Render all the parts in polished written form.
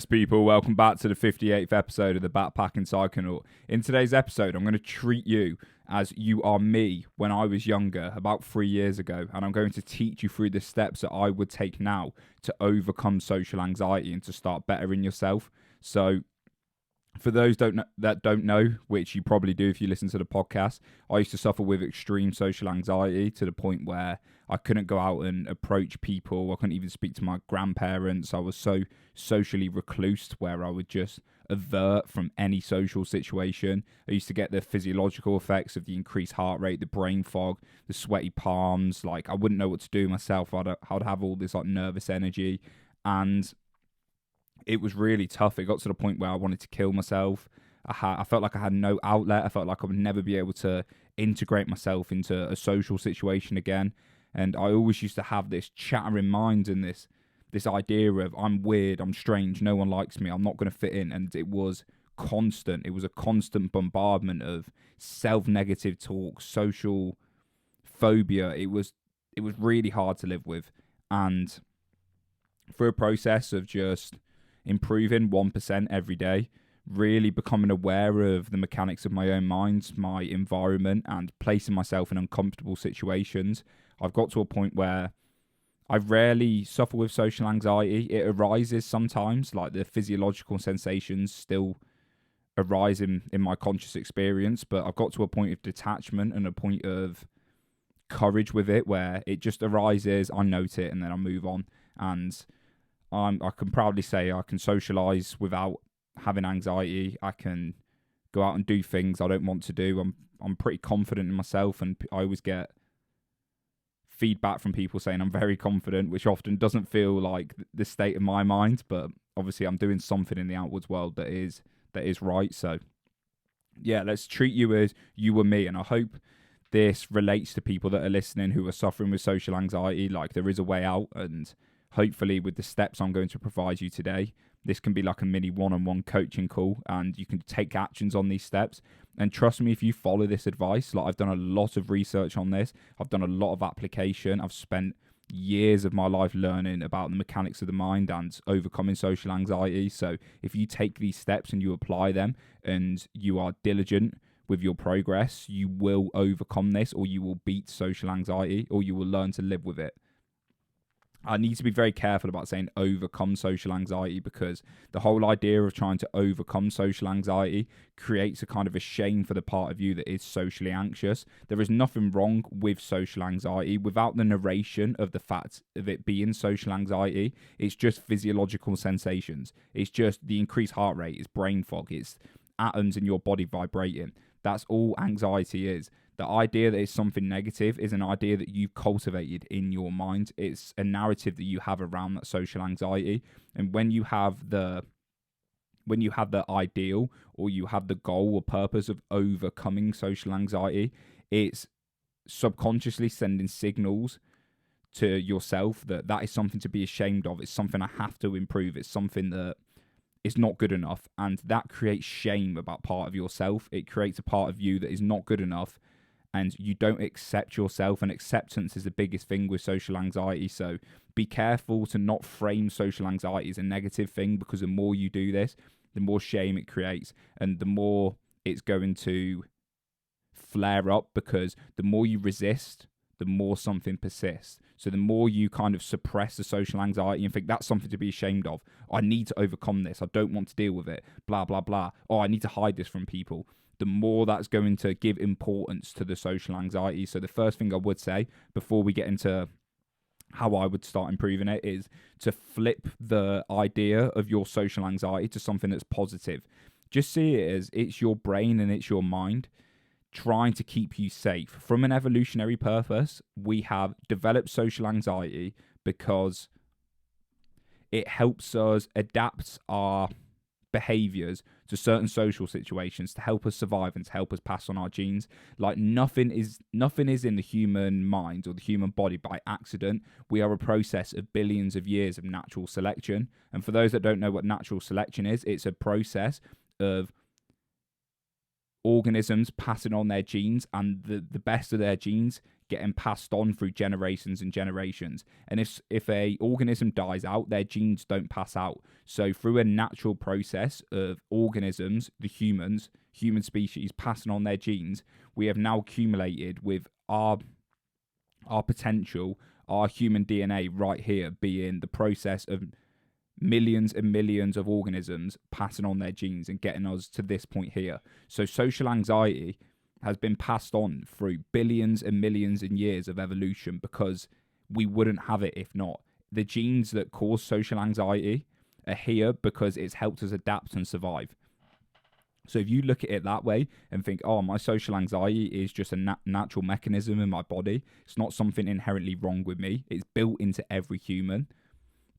people, welcome back to the 58th episode of the Backpacking Psychonaut. In today's episode, I'm going to treat you as you are me when I was younger, about 3 years ago, and I'm going to teach you through the steps that I would take now to overcome social anxiety and to start bettering yourself. So, for those that don't know, which you probably do if you listen to the podcast, I used to suffer with extreme social anxiety to the point where I couldn't go out and approach people. I couldn't even speak to my grandparents. I was so socially reclused where I would just avert from any social situation. I used to get the physiological effects of the increased heart rate, the brain fog, the sweaty palms. Like, I wouldn't know what to do myself. I'd have all this like nervous energy, and it was really tough. It got to the point where I wanted to kill myself. I felt like I had no outlet. I felt like I would never be able to integrate myself into a social situation again. And I always used to have this chattering mind and this idea of I'm weird, I'm strange, no one likes me, I'm not going to fit in. And it was constant. It was a constant bombardment of self-negative talk, social phobia. It was really hard to live with. And through a process of just improving 1% every day, really becoming aware of the mechanics of my own mind, my environment, and placing myself in uncomfortable situations, I've got to a point where I rarely suffer with social anxiety. It arises sometimes, like the physiological sensations still arise in my conscious experience, but I've got to a point of detachment and a point of courage with it where it just arises, I note it, and then I move on. And I can proudly say I can socialize without having anxiety. I can go out and do things I don't want to do. I'm pretty confident in myself, and I always get feedback from people saying I'm very confident, which often doesn't feel like the state of my mind, but obviously I'm doing something in the outwards world that is right. So yeah, let's treat you as you were me, and I hope this relates to people that are listening who are suffering with social anxiety. Like, there is a way out, and hopefully with the steps I'm going to provide you today, this can be like a mini one-on-one coaching call, and you can take actions on these steps. And trust me, if you follow this advice, like, I've done a lot of research on this, I've done a lot of application, I've spent years of my life learning about the mechanics of the mind and overcoming social anxiety. So if you take these steps and you apply them and you are diligent with your progress, you will overcome this, or you will beat social anxiety, or you will learn to live with it. I need to be very careful about saying overcome social anxiety, because the whole idea of trying to overcome social anxiety creates a kind of a shame for the part of you that is socially anxious. There is nothing wrong with social anxiety without the narration of the fact of it being social anxiety. It's just physiological sensations. It's just the increased heart rate. It's brain fog. It's atoms in your body vibrating. That's all anxiety is. The idea that it's something negative is an idea that you've cultivated in your mind. It's a narrative that you have around that social anxiety. And when you have the ideal, or you have the goal or purpose of overcoming social anxiety, it's subconsciously sending signals to yourself that is something to be ashamed of. It's something I have to improve. It's something that is not good enough. And that creates shame about part of yourself. It creates a part of you that is not good enough, and you don't accept yourself, and acceptance is the biggest thing with social anxiety. So be careful to not frame social anxiety as a negative thing, because the more you do this, the more shame it creates, and the more it's going to flare up, because the more you resist, the more something persists. So the more you kind of suppress the social anxiety and think that's something to be ashamed of, I need to overcome this, I don't want to deal with it, blah, blah, blah, I need to hide this from people, the more that's going to give importance to the social anxiety. So the first thing I would say before we get into how I would start improving it is to flip the idea of your social anxiety to something that's positive. Just see it as it's your brain and it's your mind trying to keep you safe. From an evolutionary purpose, we have developed social anxiety because it helps us adapt our behaviors to certain social situations to help us survive and to help us pass on our genes. Like, nothing is in the human mind or the human body by accident. We are a process of billions of years of natural selection. And for those that don't know what natural selection is, it's a process of organisms passing on their genes, and the best of their genes getting passed on through generations and generations. And if a organism dies out, their genes don't pass out. So through a natural process of organisms, the human species passing on their genes, we have now accumulated with our potential, our human DNA right here being the process of millions and millions of organisms passing on their genes and getting us to this point here. So social anxiety has been passed on through billions and millions and years of evolution, because we wouldn't have it if not. The genes that cause social anxiety are here because it's helped us adapt and survive. So if you look at it that way and think, oh, my social anxiety is just a natural mechanism in my body, it's not something inherently wrong with me, it's built into every human,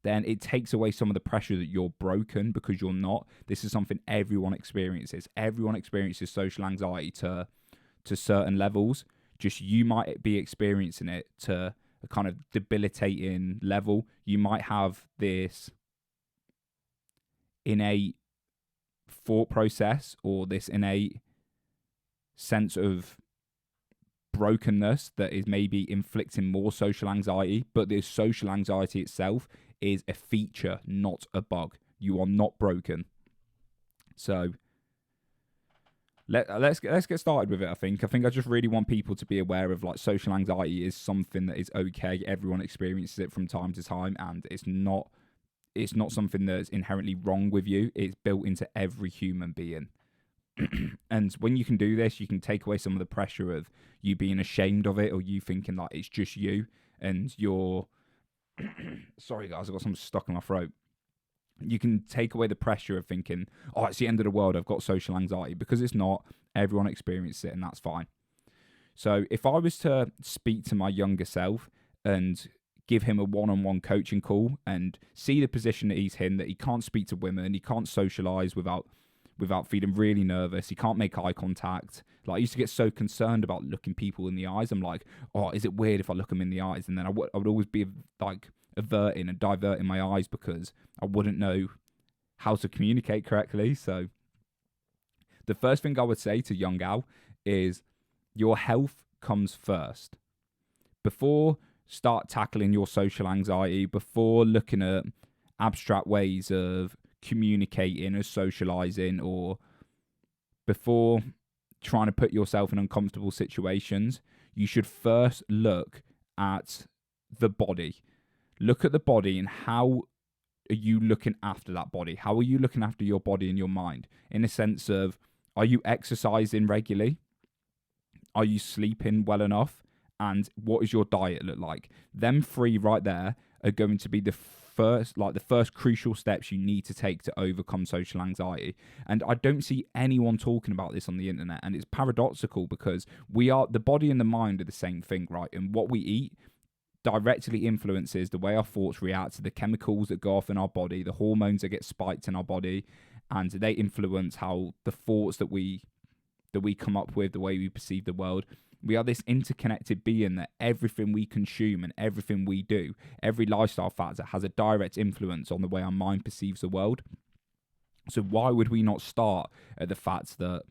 then it takes away some of the pressure that you're broken, because you're not. This is something everyone experiences. Everyone experiences social anxiety to certain levels. Just you might be experiencing it to a kind of debilitating level. You might have this innate thought process or this innate sense of brokenness that is maybe inflicting more social anxiety, but this social anxiety itself is a feature, not a bug. You are not broken. So let's get started with it. I think I just really want people to be aware of, like, social anxiety is something that is okay. Everyone experiences it from time to time, and it's not something that's inherently wrong with you. It's built into every human being. And when you can do this, you can take away some of the pressure of you being ashamed of it, or you thinking like it's just you and you're sorry guys, I've got something stuck in my throat. You can take away the pressure of thinking, oh, it's the end of the world, I've got social anxiety, because it's not. Everyone experiences it, and that's fine. So if I was to speak to my younger self and give him a one-on-one coaching call and see the position that he's in, that he can't speak to women, he can't socialize without feeling really nervous, he can't make eye contact. Like, I used to get so concerned about looking people in the eyes. I'm like, oh, is it weird if I look them in the eyes? And then I would always be like averting and diverting my eyes because I wouldn't know how to communicate correctly. So the first thing I would say to young Al is your health comes first. Before start tackling your social anxiety, before looking at abstract ways of communicating or socializing, or before trying to put yourself in uncomfortable situations, you should first look at the body. Look at the body and how are you looking after that body? How are you looking after your body and your mind? In a sense of, are you exercising regularly? Are you sleeping well enough? And what does your diet look like? Them three right there are going to be the first crucial steps you need to take to overcome social anxiety. And I don't see anyone talking about this on the internet, and it's paradoxical because the body and the mind are the same thing, right? And what we eat directly influences the way our thoughts react to the chemicals that go off in our body, the hormones that get spiked in our body, and they influence how the thoughts that we come up with, the way we perceive the world. We are this interconnected being that everything we consume and everything we do, every lifestyle factor has a direct influence on the way our mind perceives the world. So why would we not start at the fact that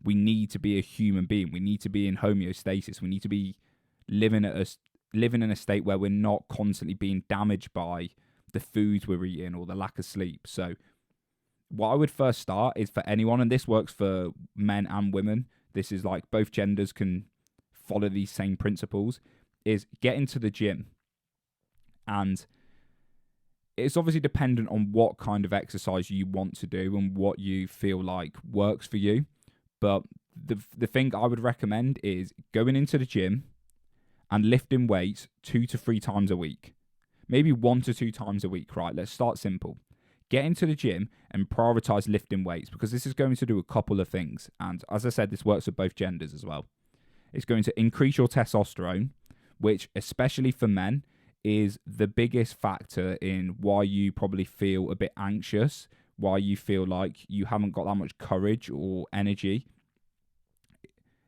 we need to be a human being? We need to be in homeostasis. We need to be living in a state where we're not constantly being damaged by the foods we're eating or the lack of sleep. So what I would first start is, for anyone, and this works for men and women, this is like both genders can follow these same principles, is get into the gym. And it's obviously dependent on what kind of exercise you want to do and what you feel like works for you. But the thing I would recommend is going into the gym and lifting weights 2 to 3 times a week. Maybe 1 to 2 times a week, right? Let's start simple. Get into the gym and prioritize lifting weights, because this is going to do a couple of things. And as I said, this works for both genders as well. It's going to increase your testosterone, which, especially for men, is the biggest factor in why you probably feel a bit anxious, why you feel like you haven't got that much courage or energy.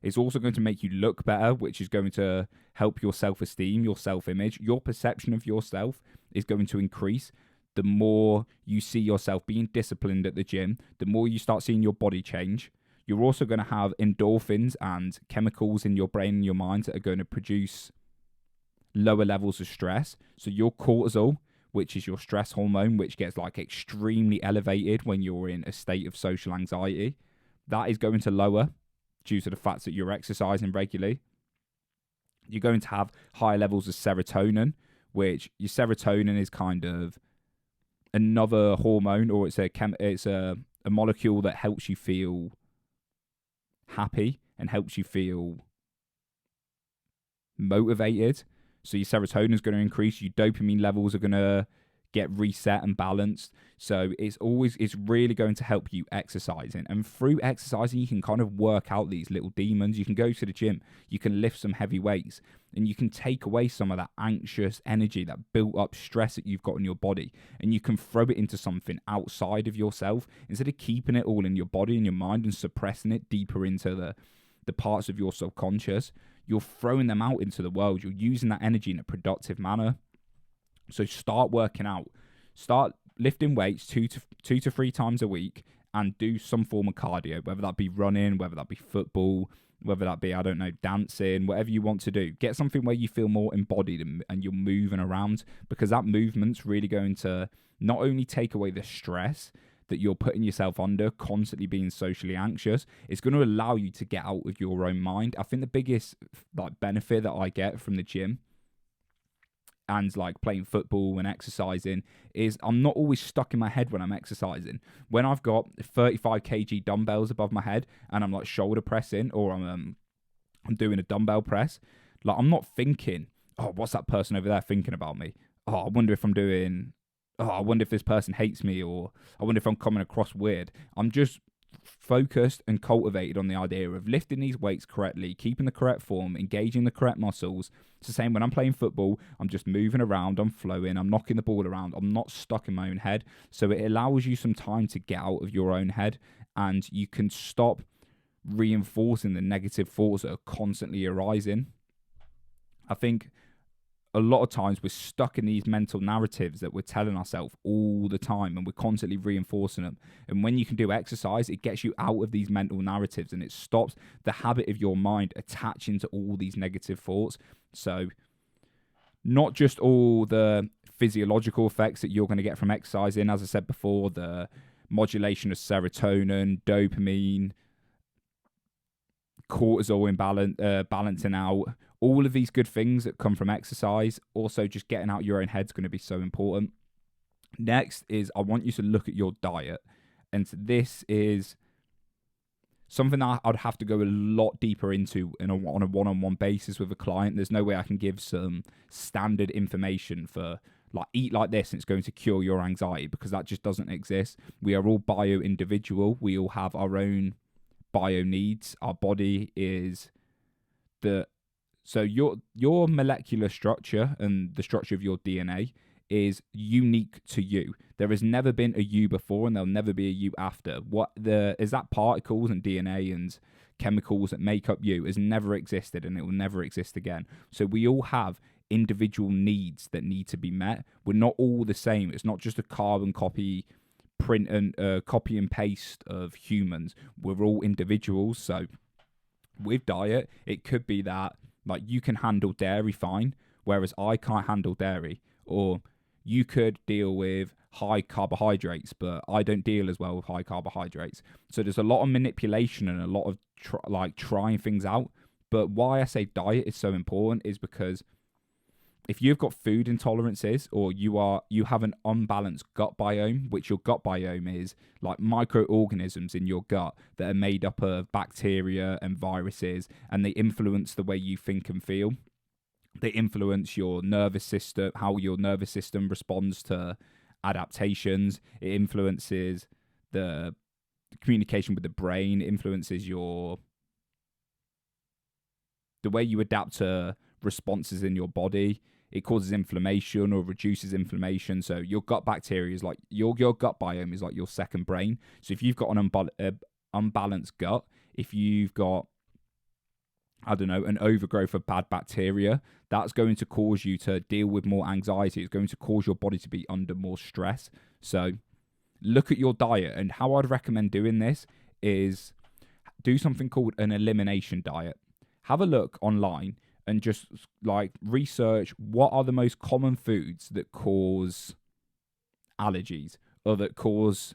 It's also going to make you look better, which is going to help your self-esteem, your self-image. Your perception of yourself is going to increase. The more you see yourself being disciplined at the gym, the more you start seeing your body change, You're also going to have endorphins and chemicals in your brain and your mind that are going to produce lower levels of stress. So your cortisol, which is your stress hormone, which gets like extremely elevated when you're in a state of social anxiety, that is going to lower due to the fact that you're exercising regularly. You're going to have higher levels of serotonin, which your serotonin is kind of another hormone, or it's a molecule that helps you feel happy and helps you feel motivated. So your serotonin is going to increase, your dopamine levels are going to get reset and balanced. So it's really going to help you exercising. And through exercising, you can kind of work out these little demons. You can go to the gym, you can lift some heavy weights, and you can take away some of that anxious energy, that built up stress that you've got in your body, and you can throw it into something outside of yourself instead of keeping it all in your body and your mind and suppressing it deeper into the parts of your subconscious. You're throwing them out into the world. You're using that energy in a productive manner. So start working out. Start lifting weights two to three times a week and do some form of cardio, whether that be running, whether that be football, whether that be, I don't know, dancing, whatever you want to do. Get something where you feel more embodied and you're moving around, because that movement's really going to not only take away the stress that you're putting yourself under, constantly being socially anxious, it's going to allow you to get out of your own mind. I think the biggest benefit that I get from the gym and playing football and exercising is I'm not always stuck in my head when I'm exercising. When I've got 35 kg dumbbells above my head and I'm shoulder pressing, or I'm doing a dumbbell press, I'm not thinking, oh, what's that person over there thinking about me? Oh, I wonder if this person hates me, or I wonder if I'm coming across weird. I'm just focused and cultivated on the idea of lifting these weights correctly, keeping the correct form, engaging the correct muscles. It's the same when I'm playing football. I'm just moving around, I'm flowing, I'm knocking the ball around. I'm not stuck in my own head. So it allows you some time to get out of your own head, and you can stop reinforcing the negative thoughts that are constantly arising. I think a lot of times we're stuck in these mental narratives that we're telling ourselves all the time, and we're constantly reinforcing them. And when you can do exercise, it gets you out of these mental narratives, and it stops the habit of your mind attaching to all these negative thoughts. So not just all the physiological effects that you're going to get from exercising, as I said before, the modulation of serotonin, dopamine, cortisol balancing out, all of these good things that come from exercise. Also, just getting out your own head is going to be so important. Next is, I want you to look at your diet. And this is something that I'd have to go a lot deeper into on a one-on-one basis with a client. There's no way I can give some standard information for eat like this and it's going to cure your anxiety, because that just doesn't exist. We are all bio-individual. We all have our own bio needs. Our body is so your molecular structure and the structure of your DNA is unique to you. There has never been a you before, and there'll never be a you after. Is that particles and DNA and chemicals that make up you has never existed, and it will never exist again. So we all have individual needs that need to be met. We're not all the same. It's not just a carbon copy print and copy and paste of humans. We're all individuals. So with diet, it could be that you can handle dairy fine, whereas I can't handle dairy. Or you could deal with high carbohydrates, but I don't deal as well with high carbohydrates. So there's a lot of manipulation and a lot of trying things out. But why I say diet is so important is because if you've got food intolerances, or you have an unbalanced gut biome, which your gut biome is microorganisms in your gut that are made up of bacteria and viruses, and they influence the way you think and feel. They influence your nervous system, how your nervous system responds to adaptations. It influences the communication with the brain. It influences the way you adapt to responses in your body. It causes inflammation or reduces inflammation. So your gut bacteria is your gut biome is like your second brain. So if you've got an unbalanced gut, if you've got, I don't know, an overgrowth of bad bacteria, that's going to cause you to deal with more anxiety. It's going to cause your body to be under more stress. So look at your diet, and how I'd recommend doing this is do something called an elimination diet. Have a look online and just like research what are the most common foods that cause allergies or that cause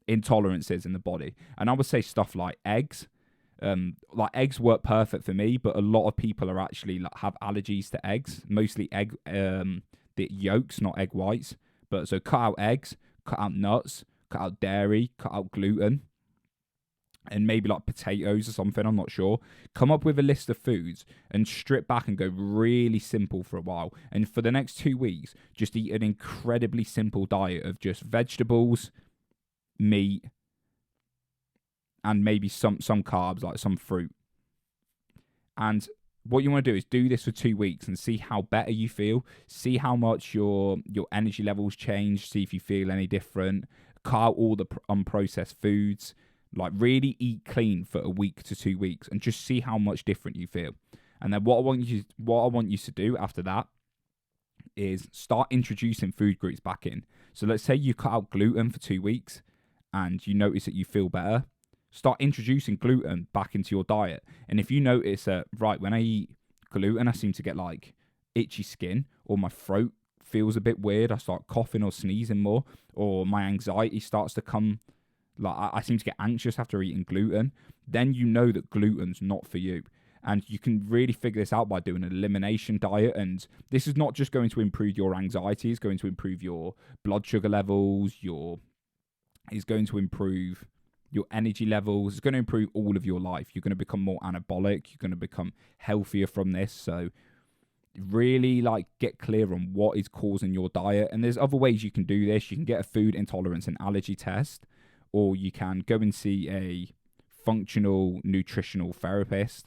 intolerances in the body. And I would say stuff like eggs. Like eggs work perfect for me, but a lot of people are actually like, have allergies to eggs, mostly egg the yolks, not egg whites. But so cut out eggs, cut out nuts, cut out dairy, cut out gluten, and maybe like potatoes or something, I'm not sure. Come up with a list of foods and strip back and go really simple for a while. And for the next 2 weeks, just eat an incredibly simple diet of just vegetables, meat, and maybe some carbs, like some fruit. And what you want to do is do this for 2 weeks and see how better you feel. See how much your energy levels change. See if you feel any different. Cut out all the unprocessed foods. Like really eat clean for a week to 2 weeks and just see how much different you feel. And then what I want you to do after that is start introducing food groups back in. So let's say you cut out gluten for 2 weeks and you notice that you feel better. Start introducing gluten back into your diet. And if you notice that, right, when I eat gluten, I seem to get like itchy skin, or my throat feels a bit weird, I start coughing or sneezing more, or my anxiety starts to come, like I seem to get anxious after eating gluten, then you know that gluten's not for you. And you can really figure this out by doing an elimination diet. And this is not just going to improve your anxiety, it's going to improve your blood sugar levels, it's going to improve your energy levels. It's going to improve all of your life. You're going to become more anabolic. You're going to become healthier from this. So really like get clear on what is causing your diet. And there's other ways you can do this. You can get a food intolerance and allergy test, or you can go and see a functional nutritional therapist,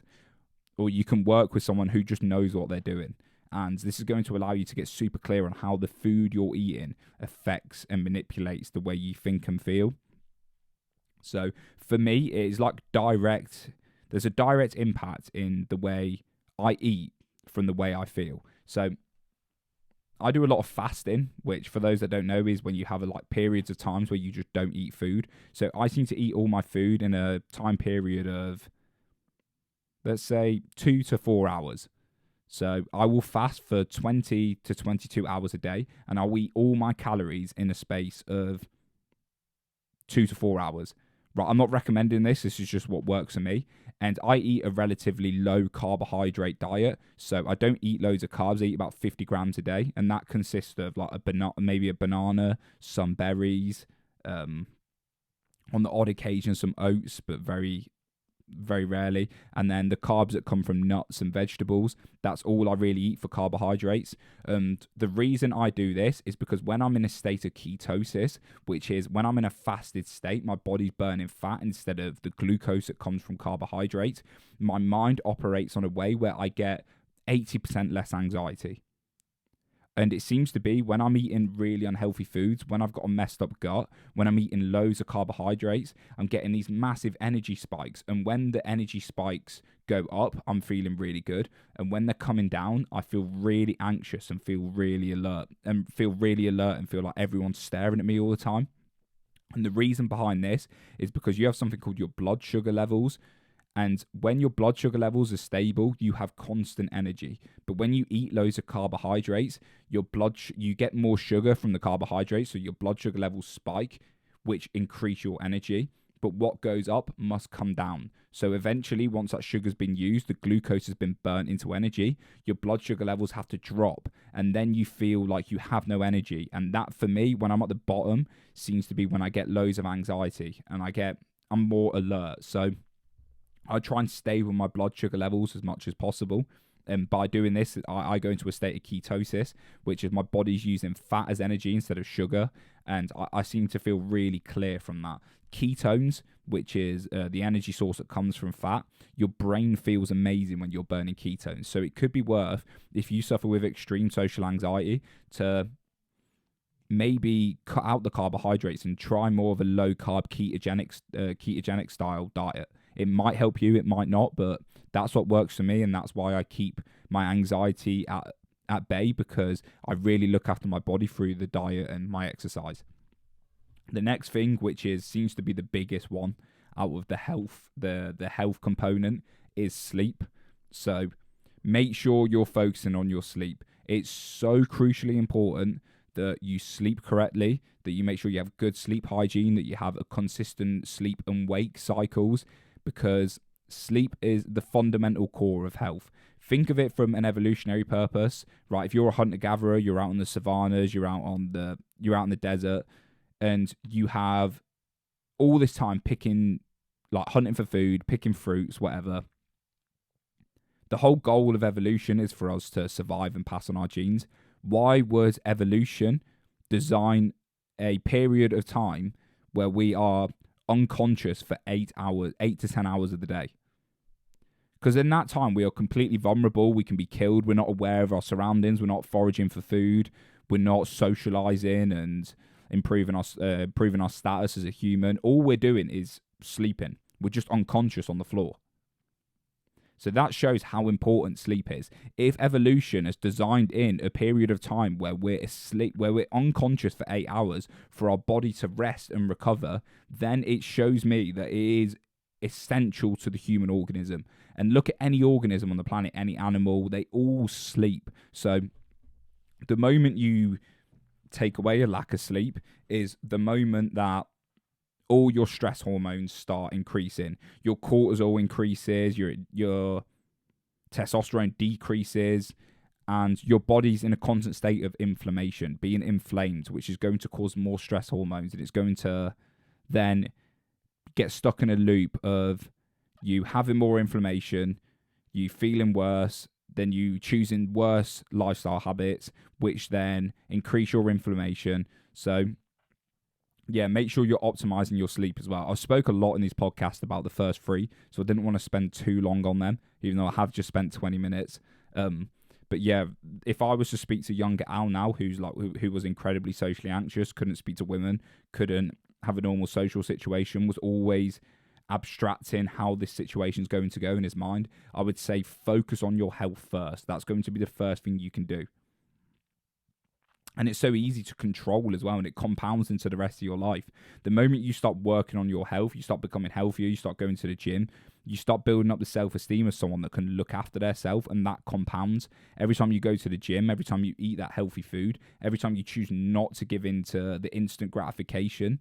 or you can work with someone who just knows what they're doing. And this is going to allow you to get super clear on how the food you're eating affects and manipulates the way you think and feel. So for me, it is like there's a direct impact in the way I eat from the way I feel. So I do a lot of fasting, which for those that don't know is when you have like periods of times where you just don't eat food. So I seem to eat all my food in a time period of, let's say, 2 to 4 hours. So I will fast for 20 to 22 hours a day, and I'll eat all my calories in a space of 2 to 4 hours. Right, I'm not recommending this. This is just what works for me. And I eat a relatively low carbohydrate diet. So I don't eat loads of carbs. I eat about 50 grams a day. And that consists of like maybe a banana, some berries, on the odd occasion, some oats, but very, very rarely. And then the carbs that come from nuts and vegetables, that's all I really eat for carbohydrates. And the reason I do this is because when I'm in a state of ketosis, which is when I'm in a fasted state, my body's burning fat instead of the glucose that comes from carbohydrates, my mind operates on a way where I get 80% less anxiety. And it seems to be when I'm eating really unhealthy foods, when I've got a messed up gut, when I'm eating loads of carbohydrates, I'm getting these massive energy spikes. And when the energy spikes go up, I'm feeling really good. And when they're coming down, I feel really anxious and feel really alert and feel like everyone's staring at me all the time. And the reason behind this is because you have something called your blood sugar levels. And when your blood sugar levels are stable, you have constant energy. But when you eat loads of carbohydrates, you get more sugar from the carbohydrates, so your blood sugar levels spike, which increase your energy. But what goes up must come down. So eventually, once that sugar's been used, the glucose has been burnt into energy, your blood sugar levels have to drop. And then you feel like you have no energy. And that, for me, when I'm at the bottom, seems to be when I get loads of anxiety and I'm more alert. So I try and stay with my blood sugar levels as much as possible. And by doing this, I go into a state of ketosis, which is my body's using fat as energy instead of sugar. And I seem to feel really clear from that. Ketones, which is the energy source that comes from fat, your brain feels amazing when you're burning ketones. So it could be worth, if you suffer with extreme social anxiety, to maybe cut out the carbohydrates and try more of a low carb ketogenic style diet. It might help you, it might not, but that's what works for me, and that's why I keep my anxiety at bay, because I really look after my body through the diet and my exercise. The next thing, which seems to be the biggest one, out of the health component is sleep. So make sure you're focusing on your sleep. It's so crucially important that you sleep correctly, that you make sure you have good sleep hygiene, that you have a consistent sleep and wake cycles, because sleep is the fundamental core of health. Think of it from an evolutionary purpose, right? If you're a hunter-gatherer, you're out in the savannas, you're out in the desert, and you have all this time hunting for food, picking fruits, whatever. The whole goal of evolution is for us to survive and pass on our genes. Why would evolution design a period of time where we are unconscious for 8 to 10 hours of the day? Because in that time, we are completely vulnerable. We can be killed. We're not aware of our surroundings. We're not foraging for food. We're not socializing and improving our status as a human. All we're doing is sleeping. We're just unconscious on the floor. So that shows how important sleep is. If evolution has designed in a period of time where we're asleep, where we're unconscious for 8 hours for our body to rest and recover, then it shows me that it is essential to the human organism. And look at any organism on the planet, any animal, they all sleep. So the moment you take away a lack of sleep is the moment that all your stress hormones start increasing. Your cortisol increases, your testosterone decreases, and your body's in a constant state of inflammation, being inflamed, which is going to cause more stress hormones, and it's going to then get stuck in a loop of you having more inflammation, you feeling worse, then you choosing worse lifestyle habits, which then increase your inflammation. So yeah, make sure you're optimizing your sleep as well. I spoke a lot in this podcast about the first three, so I didn't want to spend too long on them, even though I have just spent 20 minutes. But yeah, if I was to speak to younger Al now, who was incredibly socially anxious, couldn't speak to women, couldn't have a normal social situation, was always abstracting how this situation's going to go in his mind, I would say focus on your health first. That's going to be the first thing you can do. And it's so easy to control as well, and it compounds into the rest of your life. The moment you start working on your health, you start becoming healthier, you start going to the gym, you start building up the self-esteem of someone that can look after their self, and that compounds. Every time you go to the gym, every time you eat that healthy food, every time you choose not to give in to the instant gratification,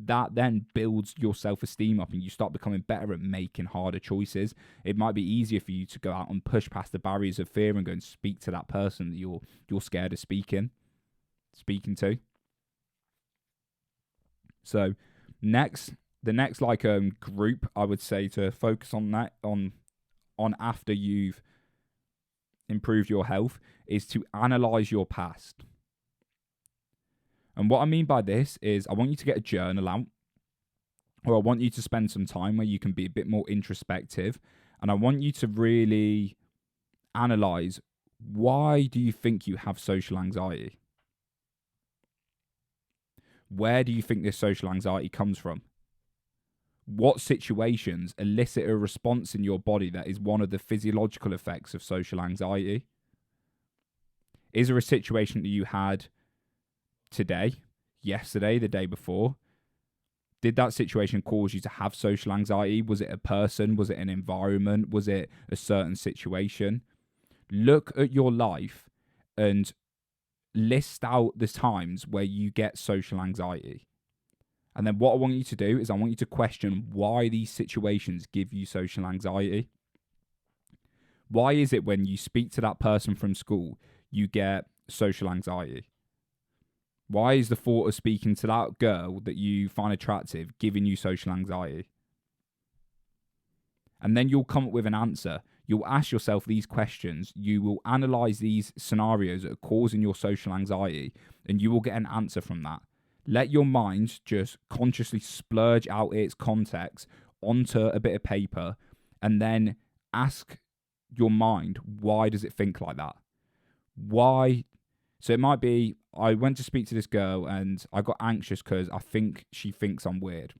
that then builds your self-esteem up, and you start becoming better at making harder choices. It might be easier for you to go out and push past the barriers of fear and go and speak to that person that you're scared of speaking to. So the next group I would say to focus on that on after you've improved your health is to analyze your past. And what I mean by this is I want you to get a journal out, or I want you to spend some time where you can be a bit more introspective, and I want you to really analyze, why do you think you have social anxiety? Where do you think this social anxiety comes from? What situations elicit a response in your body that is one of the physiological effects of social anxiety? Is there a situation that you had today, yesterday, the day before? Did that situation cause you to have social anxiety? Was it a person? Was it an environment? Was it a certain situation? Look at your life and list out the times where you get social anxiety. And then what I want you to do is I want you to question why these situations give you social anxiety. Why is it when you speak to that person from school, you get social anxiety? Why is the thought of speaking to that girl that you find attractive giving you social anxiety? And then you'll come up with an answer. You'll ask yourself these questions. You will analyze these scenarios that are causing your social anxiety, and you will get an answer from that. Let your mind just consciously splurge out its context onto a bit of paper, and then ask your mind, why does it think like that? Why? So it might be, I went to speak to this girl and I got anxious because I think she thinks I'm weird.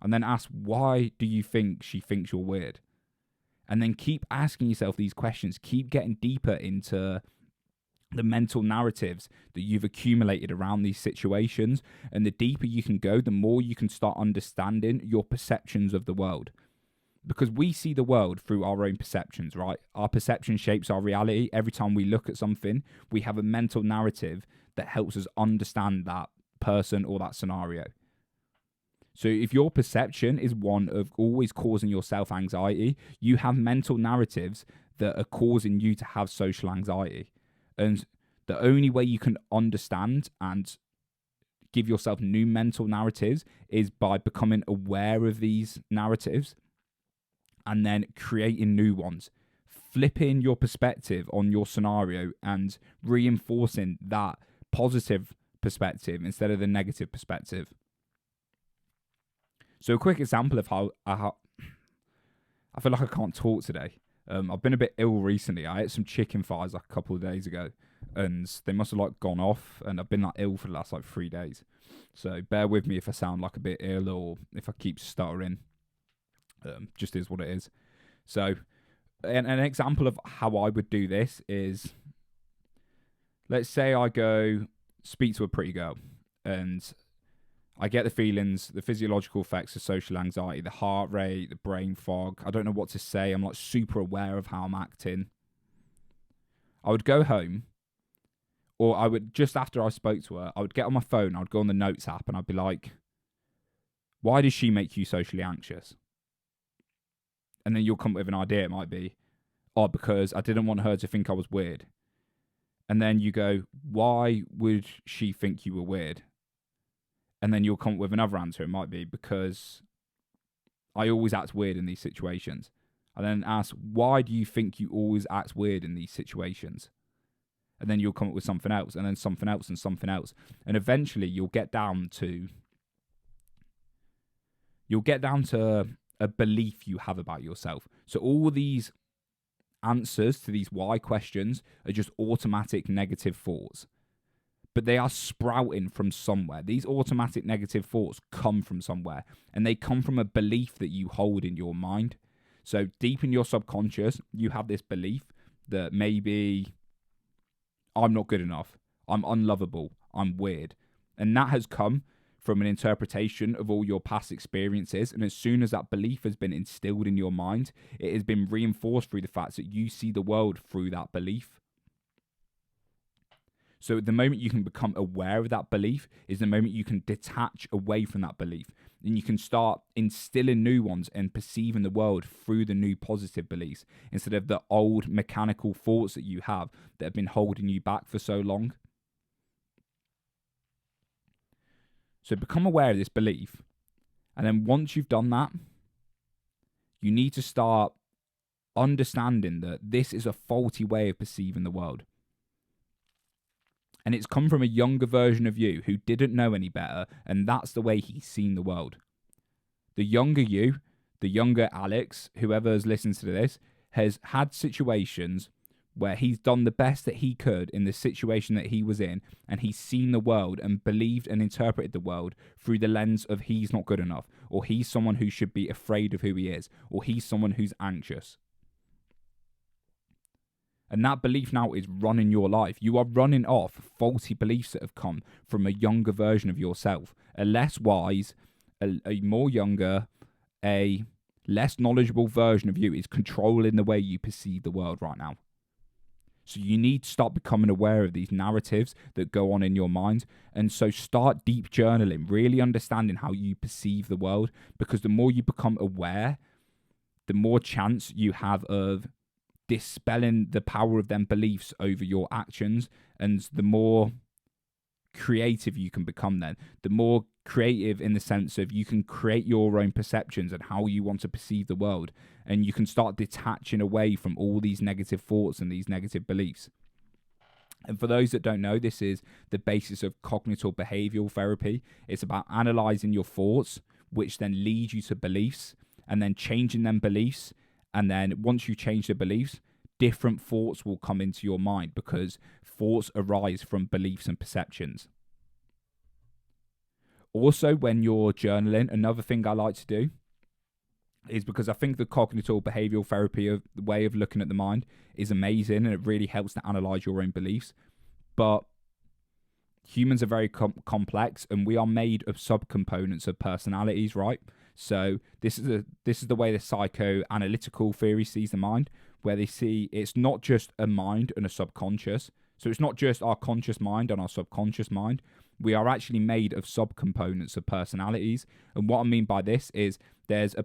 And then ask, why do you think she thinks you're weird? And then keep asking yourself these questions. Keep getting deeper into the mental narratives that you've accumulated around these situations. And the deeper you can go, the more you can start understanding your perceptions of the world. Because we see the world through our own perceptions, right? Our perception shapes our reality. Every time we look at something, we have a mental narrative that helps us understand that person or that scenario. So if your perception is one of always causing yourself anxiety, you have mental narratives that are causing you to have social anxiety. And the only way you can understand and give yourself new mental narratives is by becoming aware of these narratives and then creating new ones, flipping your perspective on your scenario and reinforcing that positive perspective instead of the negative perspective. So a quick example of how I feel like I can't talk today. I've been a bit ill recently. I ate some chicken thighs like a couple of days ago, and they must have like gone off, and I've been like ill for the last like 3 days. So bear with me if I sound like a bit ill or if I keep stuttering. Just is what it is. So an example of how I would do this is, let's say I go speak to a pretty girl, and I get the feelings, the physiological effects of social anxiety, the heart rate, the brain fog. I don't know what to say. I'm like super aware of how I'm acting. I would go home, or I would, just after I spoke to her, I would get on my phone, I'd go on the notes app, and I'd be like, why does she make you socially anxious? And then you'll come up with an idea. It might be, oh, because I didn't want her to think I was weird. And then you go, why would she think you were weird? And then you'll come up with another answer. It might be because I always act weird in these situations. And then ask, why do you think you always act weird in these situations? And then you'll come up with something else, and then something else, and something else. And eventually you'll get down to a belief you have about yourself. So all these answers to these why questions are just automatic negative thoughts. But they are sprouting from somewhere. These automatic negative thoughts come from somewhere, and they come from a belief that you hold in your mind. So deep in your subconscious, you have this belief that maybe I'm not good enough, I'm unlovable, I'm weird. And that has come from an interpretation of all your past experiences. And as soon as that belief has been instilled in your mind, it has been reinforced through the fact that you see the world through that belief. So the moment you can become aware of that belief is the moment you can detach away from that belief. And you can start instilling new ones and perceiving the world through the new positive beliefs instead of the old mechanical thoughts that you have that have been holding you back for so long. So become aware of this belief. And then once you've done that, you need to start understanding that this is a faulty way of perceiving the world. And it's come from a younger version of you who didn't know any better, and that's the way he's seen the world. The younger you, the younger Alex, whoever's listened to this, has had situations where he's done the best that he could in the situation that he was in, and he's seen the world and believed and interpreted the world through the lens of he's not good enough, or he's someone who should be afraid of who he is, or he's someone who's anxious. And that belief now is running your life. You are running off faulty beliefs that have come from a younger version of yourself. A less wise, a more younger, a less knowledgeable version of you is controlling the way you perceive the world right now. So you need to start becoming aware of these narratives that go on in your mind. And so start deep journaling, really understanding how you perceive the world. Because the more you become aware, the more chance you have of dispelling the power of them beliefs over your actions, and the more creative you can become then. The more creative in the sense of you can create your own perceptions and how you want to perceive the world, and you can start detaching away from all these negative thoughts and these negative beliefs. And for those that don't know, this is the basis of cognitive behavioral therapy. It's about analyzing your thoughts, which then lead you to beliefs, and then changing them beliefs. And then once you change the beliefs, different thoughts will come into your mind, because thoughts arise from beliefs and perceptions. Also, when you're journaling, another thing I like to do is, because I think the cognitive behavioral therapy of the way of looking at the mind is amazing, and it really helps to analyze your own beliefs. But humans are very complex, and we are made of subcomponents of personalities, right? So this is the way the psychoanalytical theory sees the mind, where they see it's not just a mind and a subconscious. So it's not just our conscious mind and our subconscious mind. We are actually made of subcomponents of personalities. And what I mean by this is there's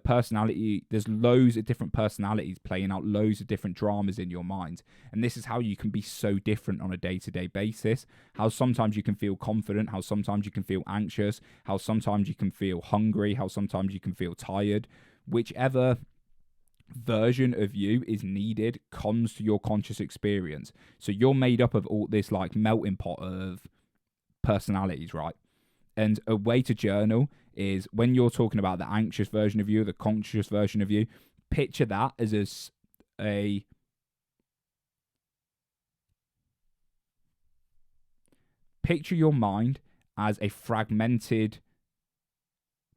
loads of different personalities playing out loads of different dramas in your mind. And this is how you can be so different on a day-to-day basis. How sometimes you can feel confident, how sometimes you can feel anxious, how sometimes you can feel hungry, how sometimes you can feel tired. Whichever version of you is needed comes to your conscious experience. So you're made up of all this like melting pot of personalities, right? And a way to journal is when you're talking about the anxious version of you, the conscious version of you, picture that as a picture your mind as a fragmented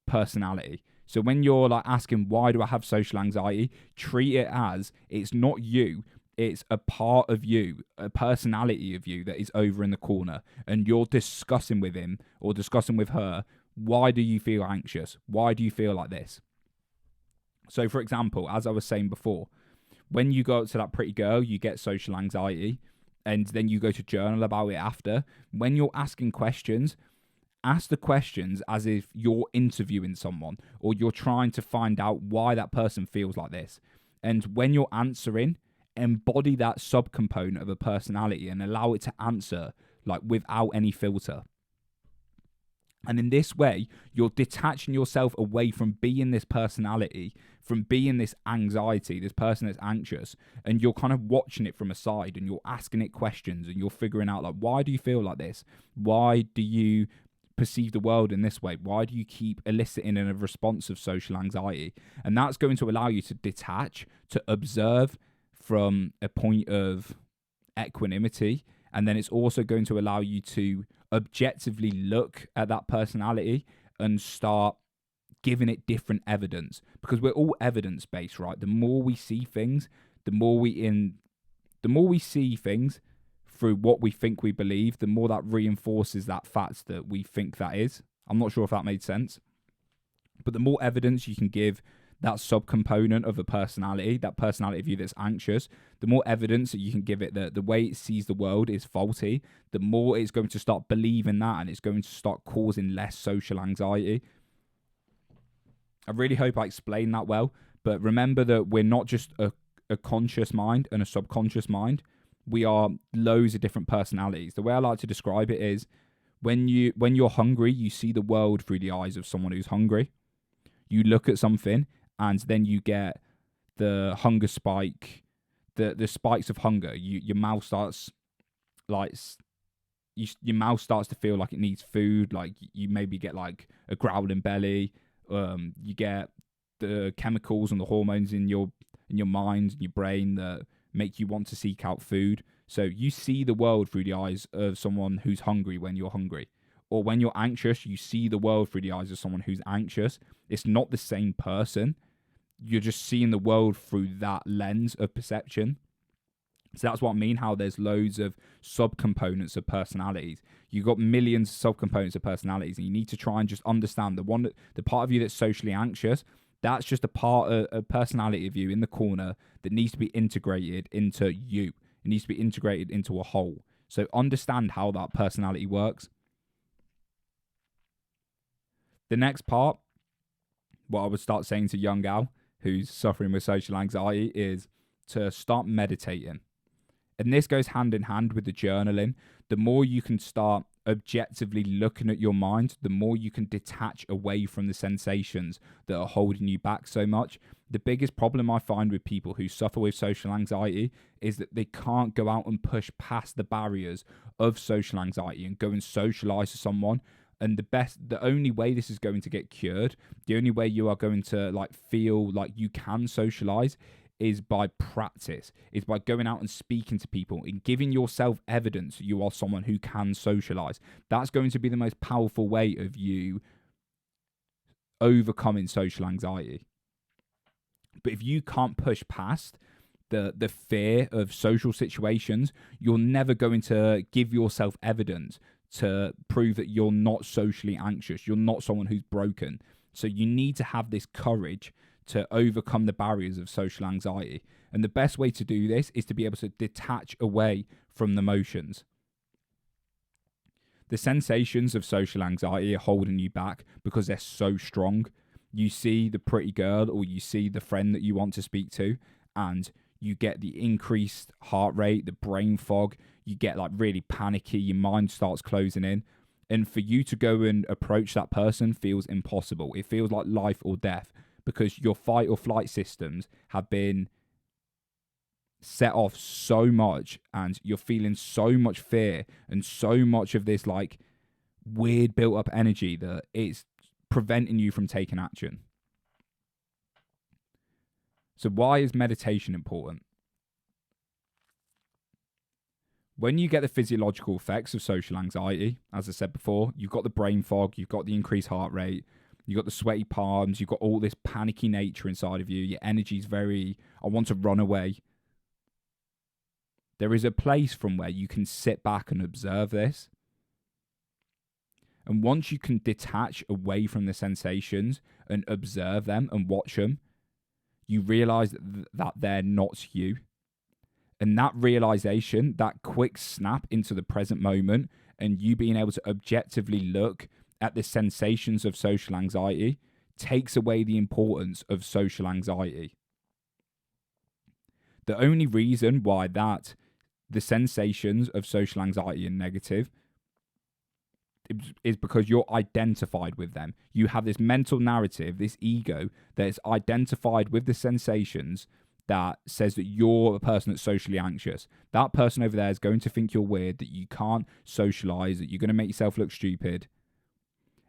personality. So when you're like asking, why do I have social anxiety? Treat it as it's not you. It's a part of you, a personality of you that is over in the corner. And you're discussing with him or discussing with her, why do you feel anxious? Why do you feel like this? So for example, as I was saying before, when you go up to that pretty girl, you get social anxiety. And then you go to journal about it after. When you're asking questions, ask the questions as if you're interviewing someone or you're trying to find out why that person feels like this. And when you're answering, embody that subcomponent of a personality and allow it to answer like without any filter. And in this way, you're detaching yourself away from being this personality, from being this anxiety, this person that's anxious, and you're kind of watching it from a side and you're asking it questions and you're figuring out like, why do you feel like this? Why do you perceive the world in this way? Why do you keep eliciting a response of social anxiety? And that's going to allow you to detach, to observe from a point of equanimity. And then it's also going to allow you to objectively look at that personality and start giving it different evidence, because we're all evidence based, right? The more we see things, the more we see things through what we think we believe, the more that reinforces that fact that we think that is. I'm not sure if that made sense, but the more evidence you can give that subcomponent of a personality, that personality of you that's anxious, the more evidence that you can give it that the way it sees the world is faulty, the more it's going to start believing that, and it's going to start causing less social anxiety. I really hope I explained that well, but remember that we're not just a conscious mind and a subconscious mind. We are loads of different personalities. The way I like to describe it is when you're hungry, you see the world through the eyes of someone who's hungry. You look at something and then you get the hunger spike, the spikes of hunger. Your mouth starts like your mouth starts to feel like it needs food. Like you maybe get like a growling belly. You get the chemicals and the hormones in your mind and your brain that make you want to seek out food. So you see the world through the eyes of someone who's hungry when you're hungry. Or when you're anxious, you see the world through the eyes of someone who's anxious. It's not the same person. You're just seeing the world through that lens of perception. So that's what I mean, how there's loads of subcomponents of personalities. You've got millions of subcomponents of personalities, and you need to try and just understand the part of you that's socially anxious. That's just a part of a personality of you in the corner that needs to be integrated into you. It needs to be integrated into a whole. So understand how that personality works. The next part, what I would start saying to young Al who's suffering with social anxiety, is to start meditating. And this goes hand in hand with the journaling. The more you can start objectively looking at your mind, the more you can detach away from the sensations that are holding you back so much. The biggest problem I find with people who suffer with social anxiety is that they can't go out and push past the barriers of social anxiety and go and socialize with someone. And the only way this is going to get cured, the only way you are going to feel like you can socialize is by practice, is by going out and speaking to people and giving yourself evidence that you are someone who can socialize. That's going to be the most powerful way of you overcoming social anxiety. But if you can't push past the fear of social situations, you're never going to give yourself evidence to prove that you're not socially anxious. You're not someone who's broken. So you need to have this courage to overcome the barriers of social anxiety. And the best way to do this is to be able to detach away from the emotions. The sensations of social anxiety are holding you back because they're so strong. You see the pretty girl or you see the friend that you want to speak to, and you get the increased heart rate, the brain fog, you get like really panicky, your mind starts closing in. And for you to go and approach that person feels impossible. It feels like life or death because your fight or flight systems have been set off so much and you're feeling so much fear and so much of this like weird built up energy that it's preventing you from taking action. So why is meditation important? When you get the physiological effects of social anxiety, as I said before, you've got the brain fog, you've got the increased heart rate, you've got the sweaty palms, you've got all this panicky nature inside of you, your energy's very, I want to run away. There is a place from where you can sit back and observe this. And once you can detach away from the sensations and observe them and watch them, you realize that they're not you. And that realization, that quick snap into the present moment, and you being able to objectively look at the sensations of social anxiety takes away the importance of social anxiety. The only reason why the sensations of social anxiety are negative is because you're identified with them. You have this mental narrative, this ego that is identified with the sensations that says that you're a person that's socially anxious. That person over there is going to think you're weird, that you can't socialize, that you're going to make yourself look stupid.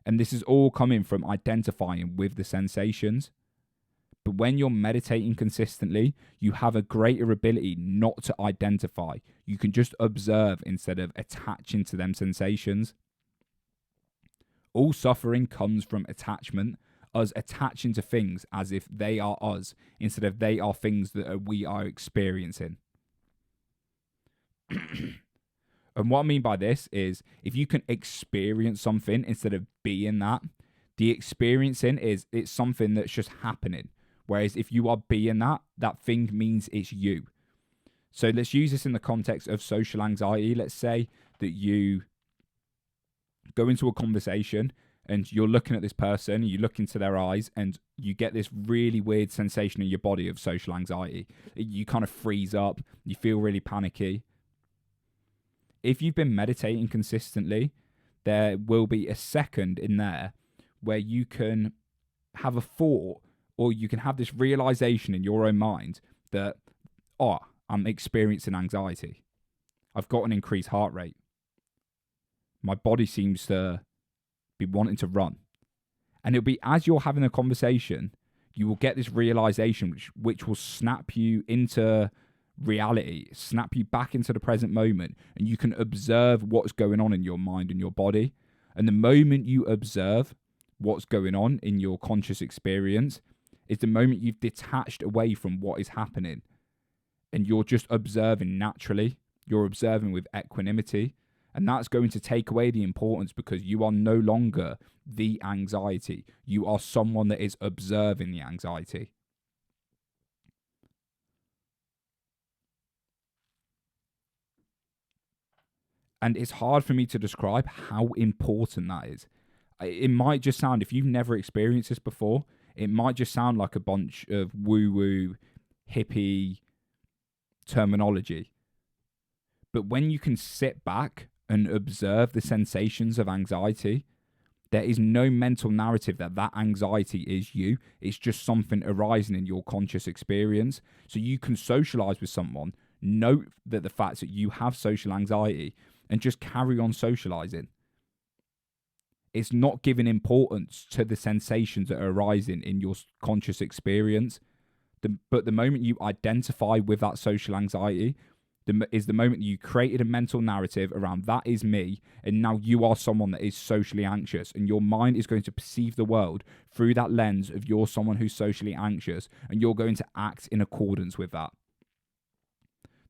And this is all coming from identifying with the sensations. But when you're meditating consistently, you have a greater ability not to identify. You can just observe instead of attaching to them sensations. All suffering comes from attachment, us attaching to things as if they are us, instead of they are things that we are experiencing. And what I mean by this is, if you can experience something instead of being that, the experiencing it's something that's just happening. Whereas if you are being that thing means it's you. So let's use this in the context of social anxiety. Let's say that you go into a conversation and you're looking at this person, you look into their eyes, and you get this really weird sensation in your body of social anxiety. You kind of freeze up, you feel really panicky. If you've been meditating consistently, there will be a second in there where you can have a thought, or you can have this realization in your own mind that, I'm experiencing anxiety. I've got an increased heart rate. My body seems to be wanting to run. And it'll be as you're having a conversation, you will get this realization which will snap you into reality, snap you back into the present moment, and you can observe what's going on in your mind and your body. And the moment you observe what's going on in your conscious experience is the moment you've detached away from what is happening, and you're just observing naturally. You're observing with equanimity. And that's going to take away the importance because you are no longer the anxiety. You are someone that is observing the anxiety. And it's hard for me to describe how important that is. It might just sound, if you've never experienced this before, it might just sound like a bunch of woo-woo, hippie terminology. But when you can sit back and observe the sensations of anxiety, there is no mental narrative that anxiety is you. It's just something arising in your conscious experience. So you can socialize with someone, note that the fact that you have social anxiety, and just carry on socializing. It's not giving importance to the sensations that are arising in your conscious experience. But the moment you identify with that social anxiety, is the moment you created a mental narrative around that is me, and now you are someone that is socially anxious, and your mind is going to perceive the world through that lens of you're someone who's socially anxious, and you're going to act in accordance with that.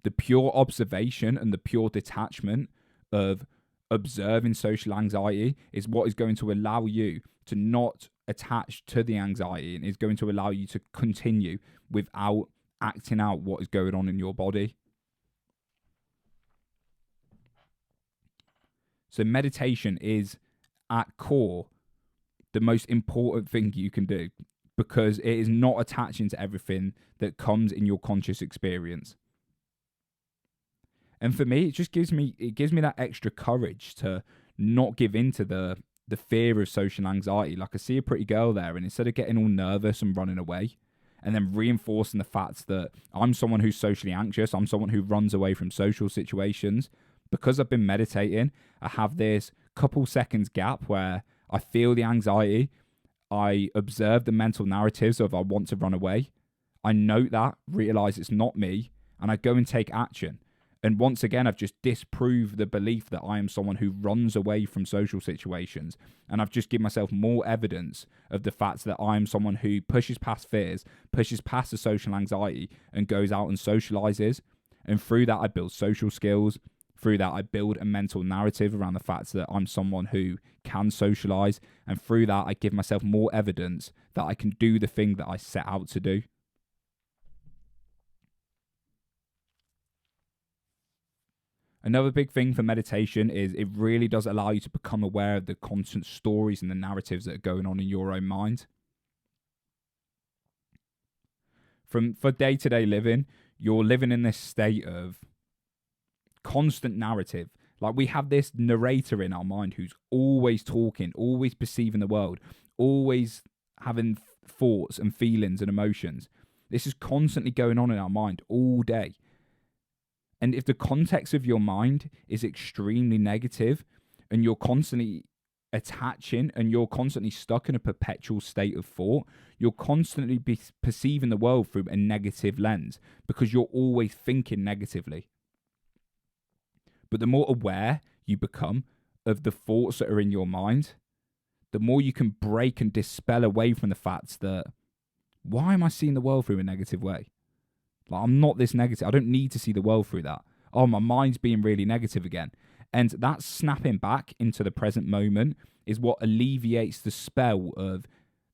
The pure observation and the pure detachment of observing social anxiety is what is going to allow you to not attach to the anxiety, and is going to allow you to continue without acting out what is going on in your body. So meditation is at core the most important thing you can do, because it is not attaching to everything that comes in your conscious experience. And for me, it gives me that extra courage to not give in to the fear of social anxiety. Like, I see a pretty girl there, and instead of getting all nervous and running away, and then reinforcing the fact that I'm someone who's socially anxious, I'm someone who runs away from social situations, because I've been meditating, I have this couple seconds gap where I feel the anxiety, I observe the mental narratives of I want to run away, I note that, realize it's not me, and I go and take action. And once again, I've just disproved the belief that I am someone who runs away from social situations. And I've just given myself more evidence of the fact that I am someone who pushes past fears, pushes past the social anxiety, and goes out and socializes. And through that, I build social skills. Through that, I build a mental narrative around the fact that I'm someone who can socialize. And through that, I give myself more evidence that I can do the thing that I set out to do. Another big thing for meditation is it really does allow you to become aware of the constant stories and the narratives that are going on in your own mind. For day-to-day living, you're living in this state of constant narrative. Like, we have this narrator in our mind who's always talking, always perceiving the world, always having thoughts and feelings and emotions. This is constantly going on in our mind all day. And if the context of your mind is extremely negative, and you're constantly attaching and you're constantly stuck in a perpetual state of thought, you're constantly perceiving the world through a negative lens, because you're always thinking negatively. But the more aware you become of the thoughts that are in your mind, the more you can break and dispel away from the fact that, why am I seeing the world through a negative way? Like, I'm not this negative. I don't need to see the world through that. Oh, my mind's being really negative again. And that snapping back into the present moment is what alleviates the spell of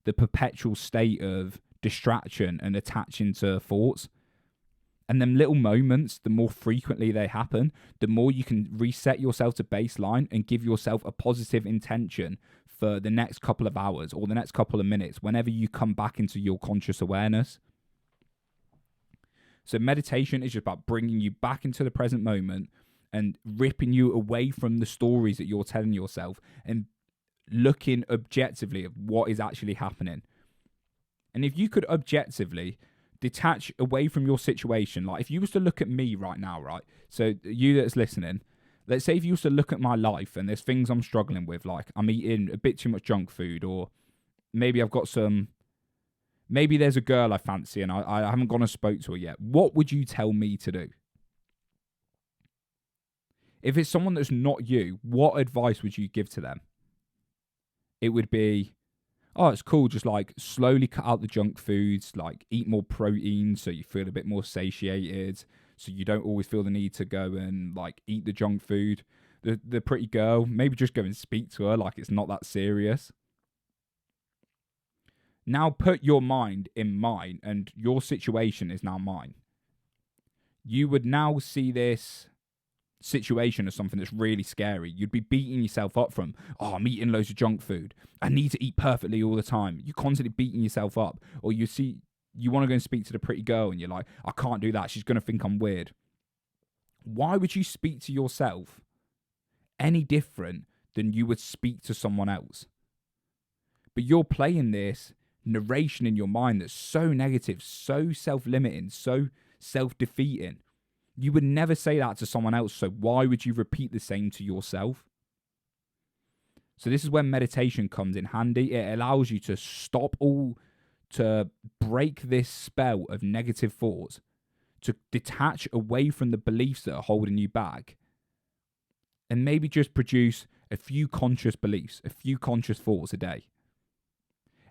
the perpetual state of distraction and attaching to thoughts. And them little moments, the more frequently they happen, the more you can reset yourself to baseline and give yourself a positive intention for the next couple of hours or the next couple of minutes, whenever you come back into your conscious awareness. So meditation is just about bringing you back into the present moment and ripping you away from the stories that you're telling yourself and looking objectively at what is actually happening. And if you could objectively detach away from your situation, like if you was to look at me right now, right? So you that's listening, let's say if you was to look at my life and there's things I'm struggling with, like I'm eating a bit too much junk food, or maybe I've got maybe there's a girl I fancy and I haven't gone and spoke to her yet. What would you tell me to do? If it's someone that's not you, what advice would you give to them? It would be, oh, it's cool, just like slowly cut out the junk foods, like eat more protein so you feel a bit more satiated, so you don't always feel the need to go and like eat the junk food. The pretty girl, maybe just go and speak to her like it's not that serious. Now put your mind in mine, and your situation is now mine. You would now see this situation as something that's really scary. You'd be beating yourself up from, oh, I'm eating loads of junk food. I need to eat perfectly all the time. You're constantly beating yourself up. Or you want to go and speak to the pretty girl and you're like, I can't do that. She's going to think I'm weird. Why would you speak to yourself any different than you would speak to someone else? But you're playing this narration in your mind that's so negative, so self-limiting, so self-defeating. You would never say that to someone else, so why would you repeat the same to yourself? So this is where meditation comes in handy. It allows you to to break this spell of negative thoughts, to detach away from the beliefs that are holding you back, and maybe just produce a few conscious beliefs, a few conscious thoughts a day.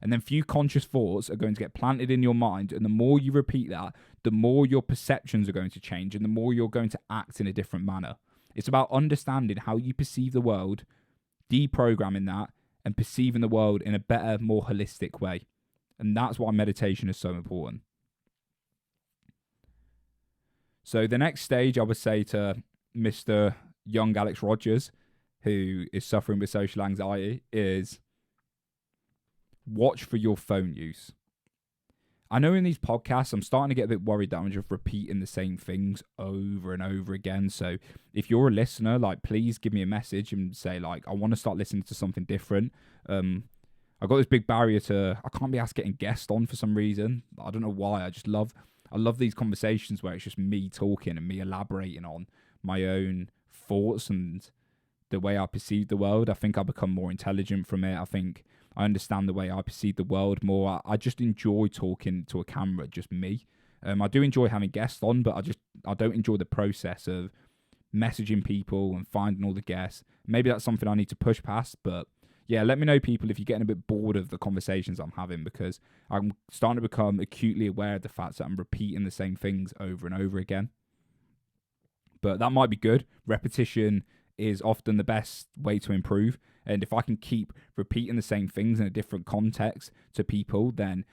And then few conscious thoughts are going to get planted in your mind. And the more you repeat that, the more your perceptions are going to change and the more you're going to act in a different manner. It's about understanding how you perceive the world, deprogramming that, and perceiving the world in a better, more holistic way. And that's why meditation is so important. So the next stage, I would say to Mr. Young Alex Rogers, who is suffering with social anxiety, is watch for your phone use. I know in these podcasts, I'm starting to get a bit worried that I'm just repeating the same things over and over again. So if you're a listener, like, please give me a message and say, like, I want to start listening to something different. I've got this big barrier I can't be asked getting guests on for some reason. I don't know why. I love these conversations where it's just me talking and me elaborating on my own thoughts and the way I perceive the world. I think I become more intelligent from it. I think I understand the way I perceive the world more. I just enjoy talking to a camera, just me. I do enjoy having guests on, but I don't enjoy the process of messaging people and finding all the guests. Maybe that's something I need to push past, but yeah, let me know, people, if you're getting a bit bored of the conversations I'm having, because I'm starting to become acutely aware of the fact that I'm repeating the same things over and over again. But that might be good. Repetition is often the best way to improve. And if I can keep repeating the same things in a different context to people, then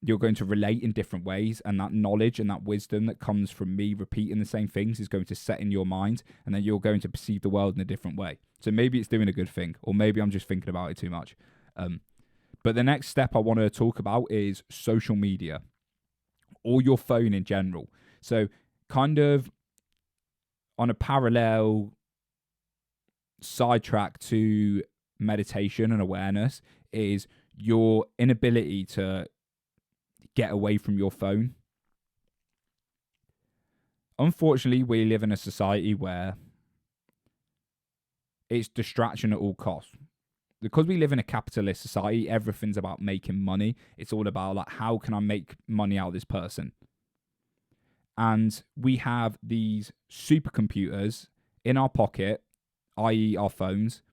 you're going to relate in different ways. And that knowledge and that wisdom that comes from me repeating the same things is going to set in your mind. And then you're going to perceive the world in a different way. So maybe it's doing a good thing, or maybe I'm just thinking about it too much. But the next step I want to talk about is social media, or your phone in general. So kind of on a parallel sidetrack to meditation and awareness is your inability to get away from your phone. Unfortunately, we live in a society where it's distraction at all costs. Because we live in a capitalist society, everything's about making money. It's all about, like, how can I make money out of this person? And we have these supercomputers in our pocket, i.e. our phones,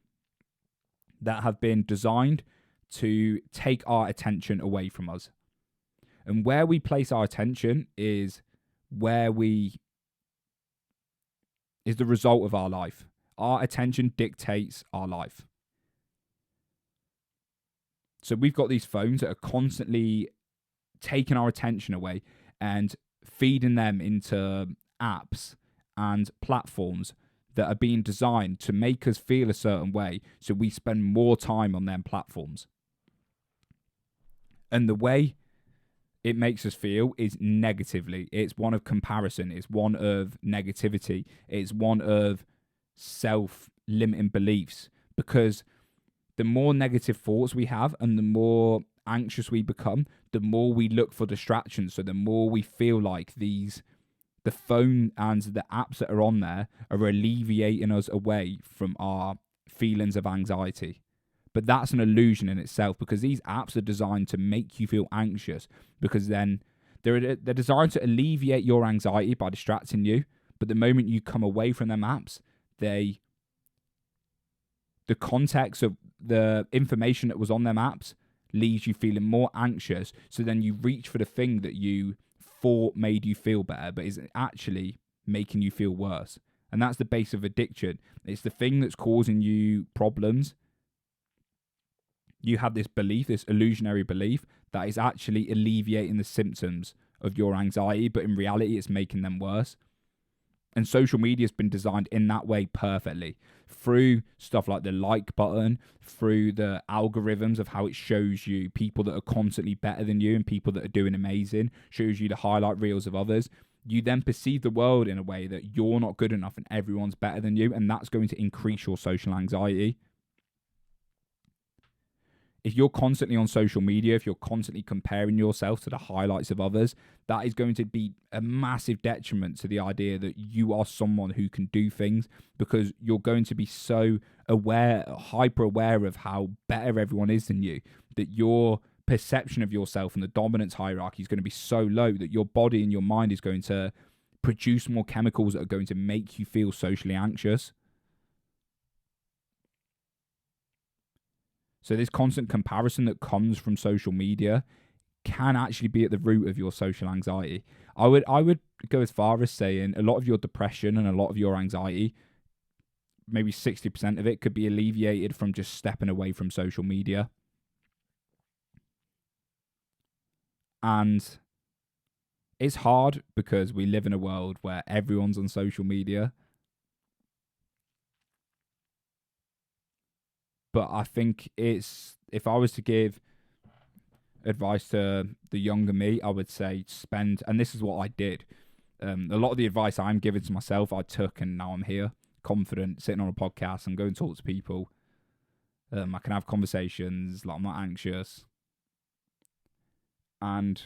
that have been designed to take our attention away from us. And where we place our attention is the result of our life. Our attention dictates our life. So we've got these phones that are constantly taking our attention away and feeding them into apps and platforms that are being designed to make us feel a certain way, so we spend more time on them platforms. And the way it makes us feel is negatively. It's one of comparison. It's one of negativity. It's one of self-limiting beliefs, because the more negative thoughts we have and the more anxious we become, the more we look for distractions. So the more we feel like the phone and the apps that are on there are alleviating us away from our feelings of anxiety. But that's an illusion in itself, because these apps are designed to make you feel anxious, because then they're designed to alleviate your anxiety by distracting you. But the moment you come away from them apps, the context of the information that was on them apps leaves you feeling more anxious. So then you reach for the thing that you thought made you feel better, but is actually making you feel worse. And that's the base of addiction. It's the thing that's causing you problems. You have this belief, this illusionary belief, that is actually alleviating the symptoms of your anxiety, but in reality, it's making them worse. And social media has been designed in that way perfectly, through stuff like the like button, through the algorithms of how it shows you people that are constantly better than you and people that are doing amazing, shows you the highlight reels of others. You then perceive the world in a way that you're not good enough and everyone's better than you, and that's going to increase your social anxiety. If you're constantly on social media, if you're constantly comparing yourself to the highlights of others, that is going to be a massive detriment to the idea that you are someone who can do things, because you're going to be so aware, hyper aware of how better everyone is than you, that your perception of yourself and the dominance hierarchy is going to be so low that your body and your mind is going to produce more chemicals that are going to make you feel socially anxious. So this constant comparison that comes from social media can actually be at the root of your social anxiety. I would go as far as saying a lot of your depression and a lot of your anxiety, maybe 60% of it, could be alleviated from just stepping away from social media. And it's hard because we live in a world where everyone's on social media. But I think if I was to give advice to the younger me, I would say and this is what I did. A lot of the advice I'm giving to myself, I took, and now I'm here, confident, sitting on a podcast and going to talk to people. I can have conversations, like I'm not anxious. And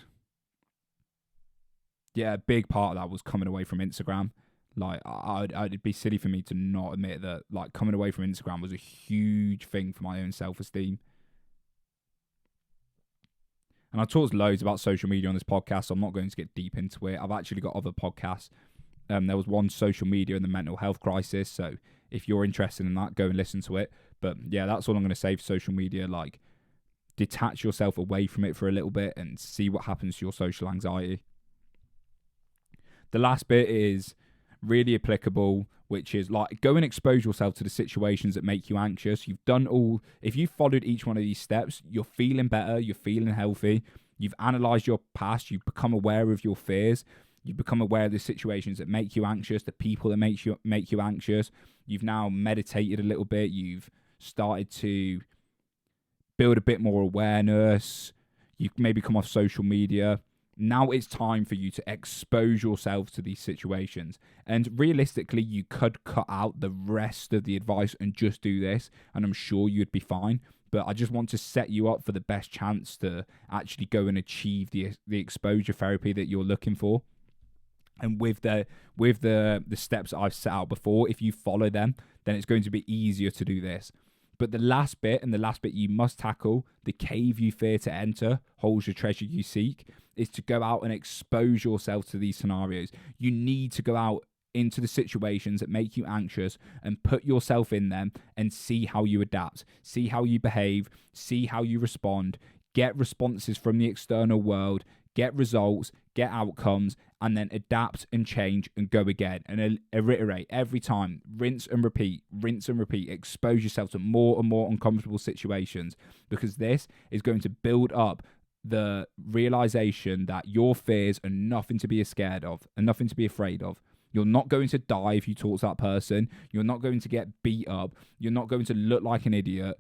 yeah, a big part of that was coming away from Instagram. Like, it'd be silly for me to not admit that, like, coming away from Instagram was a huge thing for my own self-esteem. And I talked loads about social media on this podcast, so I'm not going to get deep into it. I've actually got other podcasts. There was one, social media and the mental health crisis. So if you're interested in that, go and listen to it. But yeah, that's all I'm going to say for social media. Like, detach yourself away from it for a little bit and see what happens to your social anxiety. The last bit is really applicable, which is like, go and expose yourself to the situations that make you anxious. If you've followed each one of these steps, you're feeling better, you're feeling healthy, you've analysed your past, you've become aware of your fears, you've become aware of the situations that make you anxious, the people that make you anxious. You've now meditated a little bit, you've started to build a bit more awareness, you've maybe come off social media. Now it's time for you to expose yourself to these situations. And realistically, you could cut out the rest of the advice and just do this, and I'm sure you'd be fine. But I just want to set you up for the best chance to actually go and achieve the exposure therapy that you're looking for. And with the steps that I've set out before, if you follow them, then it's going to be easier to do this. But the last bit you must tackle, the cave you fear to enter holds the treasure you seek, is to go out and expose yourself to these scenarios. You need to go out into the situations that make you anxious and put yourself in them and see how you adapt, see how you behave, see how you respond, get responses from the external world, get results, get outcomes, and then adapt and change and go again and reiterate every time. Rinse and repeat, expose yourself to more and more uncomfortable situations, because this is going to build up the realization that your fears are nothing to be scared of and nothing to be afraid of. You're not going to die if you talk to that person. You're not going to get beat up. You're not going to look like an idiot.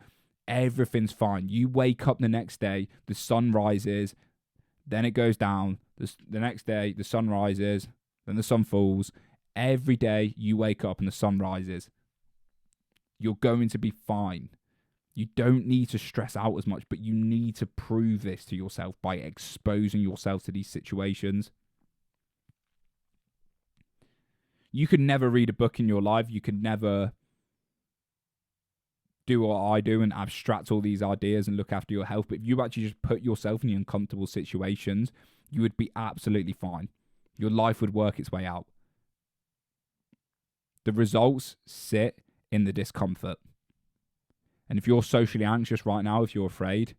Everything's fine. You wake up the next day, the sun rises, then it goes down. The next day, the sun rises, then the sun falls. Every day you wake up and the sun rises. You're going to be fine. You don't need to stress out as much, but you need to prove this to yourself by exposing yourself to these situations. You could never read a book in your life. You could never do what I do and abstract all these ideas and look after your health. But if you actually just put yourself in the uncomfortable situations, you would be absolutely fine. Your life would work its way out. The results sit in the discomfort. And if you're socially anxious right now, if you're afraid,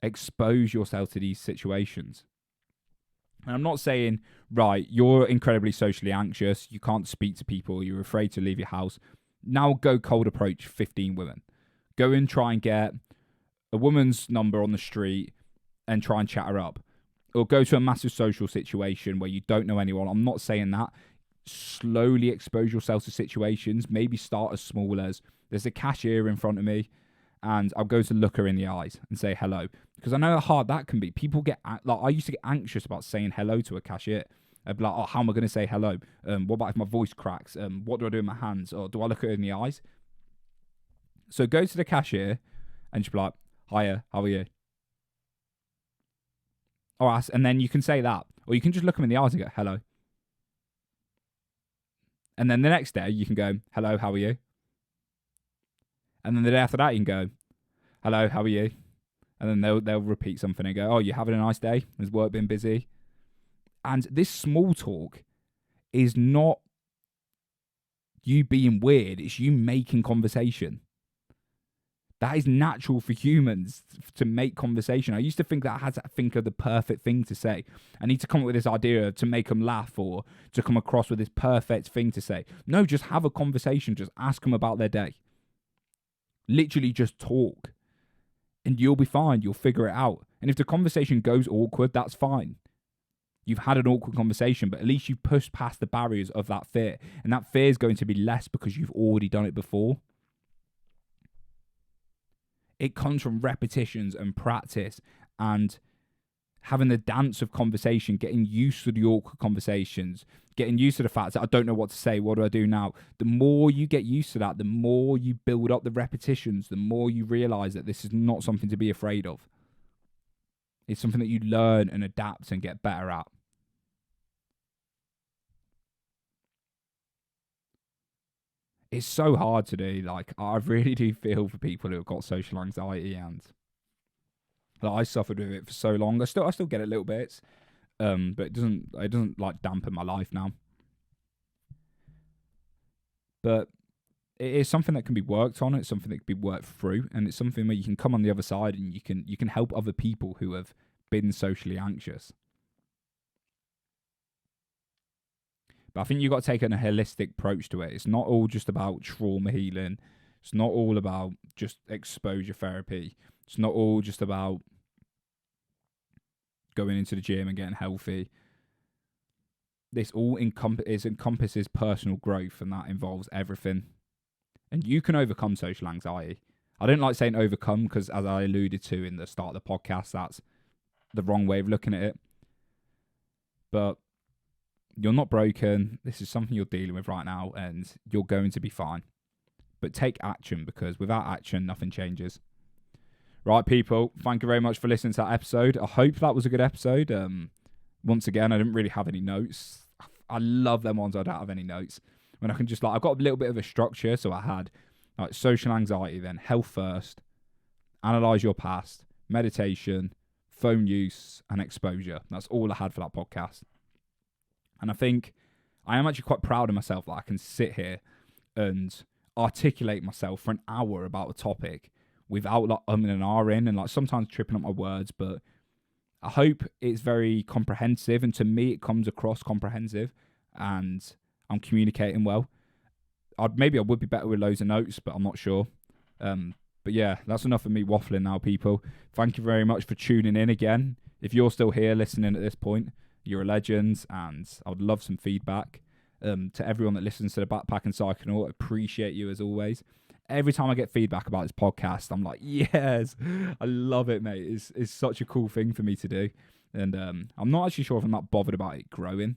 expose yourself to these situations. And I'm not saying, right, you're incredibly socially anxious, you can't speak to people, you're afraid to leave your house. Now go cold approach 15 women. Go and try and get a woman's number on the street and try and chat her up. Or go to a massive social situation where you don't know anyone. I'm not saying that. Slowly expose yourself to situations. Maybe start as small as, there's a cashier in front of me and I'll go to look her in the eyes and say hello. Because I know how hard that can be. People get, like, I used to get anxious about saying hello to a cashier. I'd be like, oh, how am I going to say hello? What about if my voice cracks? What do I do with my hands? Or do I look at her in the eyes? So go to the cashier and just be like, hiya, how are you? And then you can say that. Or you can just look them in the eyes and go, hello. And then the next day you can go, hello, how are you? And then the day after that you can go, hello, how are you? And then they'll repeat something and go, oh, you having a nice day? Has work been busy? And this small talk is not you being weird. It's you making conversation. That is natural for humans to make conversation. I used to think that I had to think of the perfect thing to say. I need to come up with this idea to make them laugh or to come across with this perfect thing to say. No, just have a conversation. Just ask them about their day. Literally just talk. And you'll be fine. You'll figure it out. And if the conversation goes awkward, that's fine. You've had an awkward conversation, but at least you've pushed past the barriers of that fear. And that fear is going to be less because you've already done it before. It comes from repetitions and practice and having the dance of conversation, getting used to the awkward conversations, getting used to the fact that I don't know what to say, what do I do now? The more you get used to that, the more you build up the repetitions, the more you realise that this is not something to be afraid of. It's something that you learn and adapt and get better at. It's so hard to do. Like, I really do feel for people who have got social anxiety, and like, I suffered with it for so long. I still get it little bits, but it doesn't like dampen my life now. But it is something that can be worked on. It's something that can be worked through, and it's something where you can come on the other side and you can help other people who have been socially anxious. But I think you've got to take a holistic approach to it. It's not all just about trauma healing. It's not all about just exposure therapy. It's not all just about going into the gym and getting healthy. This all encompasses personal growth, and that involves everything. And you can overcome social anxiety. I don't like saying overcome because, as I alluded to in the start of the podcast, that's the wrong way of looking at it. But you're not broken. This is something you're dealing with right now, and you're going to be fine. But take action, because without action, nothing changes. Right, people, thank you very much for listening to that episode. I hope that was a good episode. Once again, I didn't really have any notes. I love them ones I don't have any notes. When I can just, I've got a little bit of a structure. So I had social anxiety, then health first, analyze your past, meditation, phone use, and exposure. That's all I had for that podcast. And I think I am actually quite proud of myself that I can sit here and articulate myself for an hour about a topic without like and ahhing and like sometimes tripping up my words. But I hope it's very comprehensive, and to me it comes across comprehensive and I'm communicating well. Maybe I would be better with loads of notes, but I'm not sure. But yeah, that's enough of me waffling now, people. Thank you very much for tuning in again. If you're still here listening at this point, you're a legend, and I would love some feedback. To everyone that listens to the Backpack and Cycling, I appreciate you as always. Every time I get feedback about this podcast, I'm like, yes, I love it, mate. It's such a cool thing for me to do. And I'm not actually sure if I'm that bothered about it growing.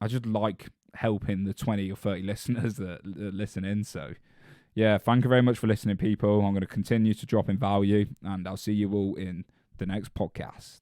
I just like helping the 20 or 30 listeners that listen in. So, yeah, thank you very much for listening, people. I'm going to continue to drop in value, and I'll see you all in the next podcast.